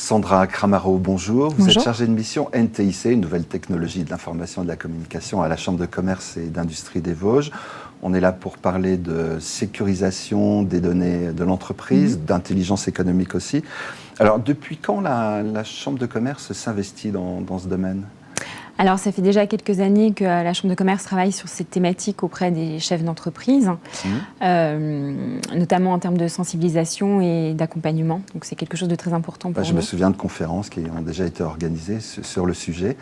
Sandra Kramaro, bonjour. Vous Bonjour. êtes chargée de mission NTIC, une nouvelle technologie de l'information et de la communication à la Chambre de commerce et d'industrie des Vosges. On est là pour parler de sécurisation des données de l'entreprise, d'intelligence économique aussi. Alors, depuis quand la Chambre de commerce s'investit dans ce domaine ? Alors, ça fait déjà quelques années que la Chambre de commerce travaille sur cette thématique auprès des chefs d'entreprise, notamment en termes de sensibilisation et d'accompagnement. Donc, c'est quelque chose de très important pour nous. Je me souviens de conférences qui ont déjà été organisées sur le sujet.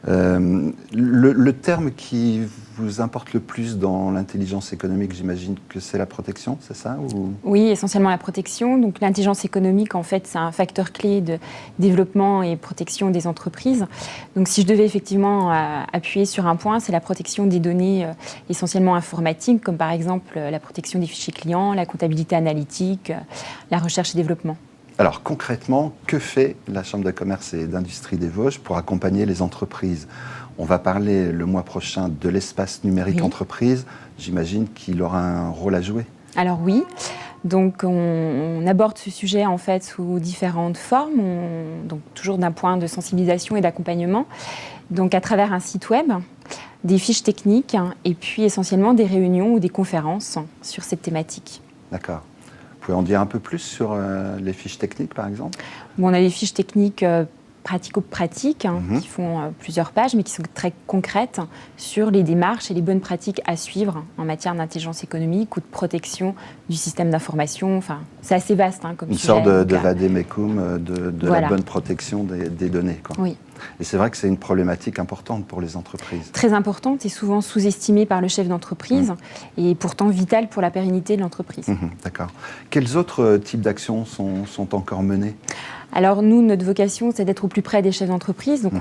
Le terme qui vous importe le plus dans l'intelligence économique, j'imagine que c'est la protection, c'est ça ou... Oui, essentiellement la protection. Donc, l'intelligence économique, en fait, c'est un facteur clé de développement et protection des entreprises. Donc, si je devais effectivement appuyer sur un point, c'est la protection des données essentiellement informatiques, comme par exemple la protection des fichiers clients, la comptabilité analytique, la recherche et développement. Alors concrètement, que fait la Chambre de commerce et d'industrie des Vosges pour accompagner les entreprises ? On va parler le mois prochain de l'espace numérique entreprise. J'imagine qu'il aura un rôle à jouer. Alors oui. Donc, on aborde ce sujet en fait sous différentes formes, donc toujours d'un point de sensibilisation et d'accompagnement. Donc, à travers un site web, des fiches techniques et puis essentiellement des réunions ou des conférences sur cette thématique. D'accord. Vous pouvez en dire un peu plus sur les fiches techniques, par exemple ? Bon, on a des fiches techniques pratico-pratiques qui font plusieurs pages, mais qui sont très concrètes sur les démarches et les bonnes pratiques à suivre en matière d'intelligence économique ou de protection du système d'information. Enfin, c'est assez vaste comme une sujet. Une sorte de vademecum de voilà. La bonne protection des données, quoi. Oui. Et c'est vrai que c'est une problématique importante pour les entreprises. Très importante et souvent sous-estimée par le chef d'entreprise et pourtant vitale pour la pérennité de l'entreprise. D'accord. Quels autres types d'actions sont encore menées ? Alors nous, notre vocation, c'est d'être au plus près des chefs d'entreprise. Donc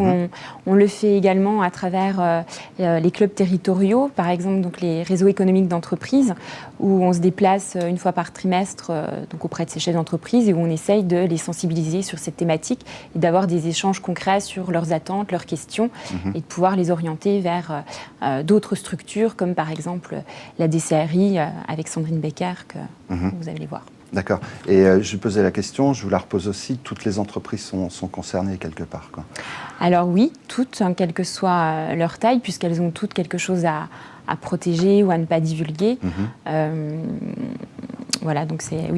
on le fait également à travers les clubs territoriaux, par exemple donc les réseaux économiques d'entreprise, où on se déplace une fois par trimestre donc auprès de ces chefs d'entreprise et où on essaye de les sensibiliser sur cette thématique et d'avoir des échanges concrets sur leurs attentes, leurs questions et de pouvoir les orienter vers d'autres structures comme par exemple la DCRI avec Sandrine Becker que vous allez voir. D'accord. Et je posais la question, je vous la repose aussi, toutes les entreprises sont concernées quelque part, quoi. Alors oui, toutes, quelle que soit leur taille, puisqu'elles ont toutes quelque chose à protéger ou à ne pas divulguer. Voilà, donc c'est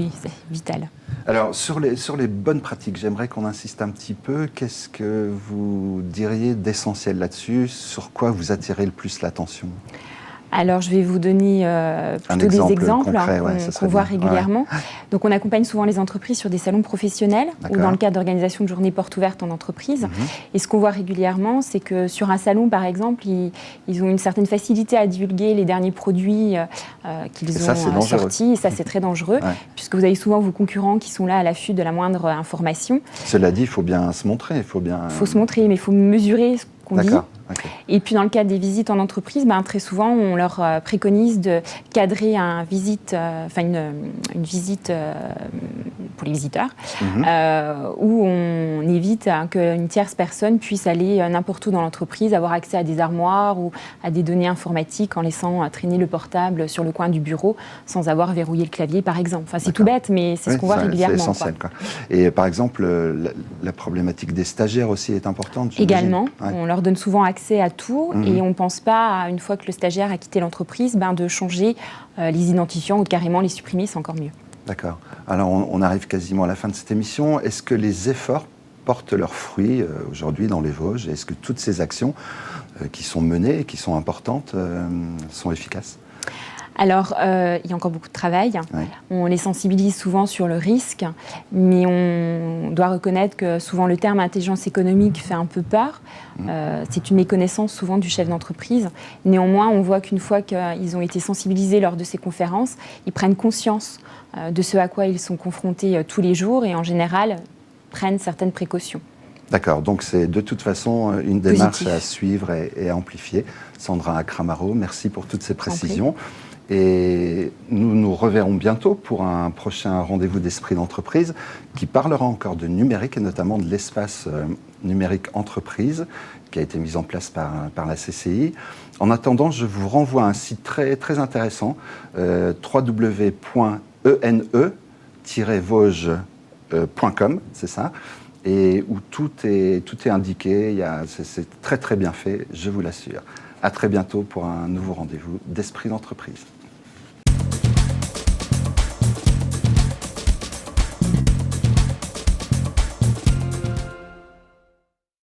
vital. Alors, sur les bonnes pratiques, j'aimerais qu'on insiste un petit peu. Qu'est-ce que vous diriez d'essentiel là-dessus ? Sur quoi vous attirez le plus l'attention ? Alors, je vais vous donner plutôt des exemples concret, qu'on voit régulièrement. Ouais. Donc, on accompagne souvent les entreprises sur des salons professionnels ou dans le cadre d'organisation de journées portes ouvertes en entreprise. Et ce qu'on voit régulièrement, c'est que sur un salon, par exemple, ils ont une certaine facilité à divulguer les derniers produits qu'ils ont sortis. Et ça, c'est très dangereux, puisque vous avez souvent vos concurrents qui sont là à l'affût de la moindre information. Cela dit, il faut bien se montrer. Il faut se montrer, mais il faut mesurer ce qu'on dit. Okay. Et puis dans le cadre des visites en entreprise, très souvent on leur préconise de cadrer une visite pour les visiteurs, où on évite qu'une tierce personne puisse aller n'importe où dans l'entreprise, avoir accès à des armoires ou à des données informatiques en laissant traîner le portable sur le coin du bureau sans avoir verrouillé le clavier, par exemple. Enfin, c'est tout bête, mais c'est ce qu'on voit régulièrement. C'est essentiel, quoi. Et par exemple, la problématique des stagiaires aussi est importante. Également, on leur donne souvent accès à tout et on ne pense pas, une fois que le stagiaire a quitté l'entreprise, de changer les identifiants ou de carrément les supprimer, c'est encore mieux. D'accord. Alors on arrive quasiment à la fin de cette émission. Est-ce que les efforts portent leurs fruits aujourd'hui dans les Vosges ? Est-ce que toutes ces actions qui sont menées et qui sont importantes sont efficaces ? Alors, il y a encore beaucoup de travail. On les sensibilise souvent sur le risque, mais on doit reconnaître que souvent le terme intelligence économique fait un peu peur. C'est une méconnaissance souvent du chef d'entreprise. Néanmoins, on voit qu'une fois qu'ils ont été sensibilisés lors de ces conférences, ils prennent conscience de ce à quoi ils sont confrontés tous les jours et en général prennent certaines précautions. D'accord, donc c'est de toute façon une démarche à suivre et à amplifier. Sandra Kramaro, merci pour toutes ces précisions. Et nous nous reverrons bientôt pour un prochain rendez-vous d'esprit d'entreprise qui parlera encore de numérique et notamment de l'espace numérique entreprise qui a été mis en place par la CCI. En attendant, je vous renvoie à un site très, très intéressant, www.ene-vosges.com, c'est ça. et où tout est indiqué. C'est très très bien fait, je vous l'assure. À très bientôt pour un nouveau rendez-vous d'Esprit d'entreprise.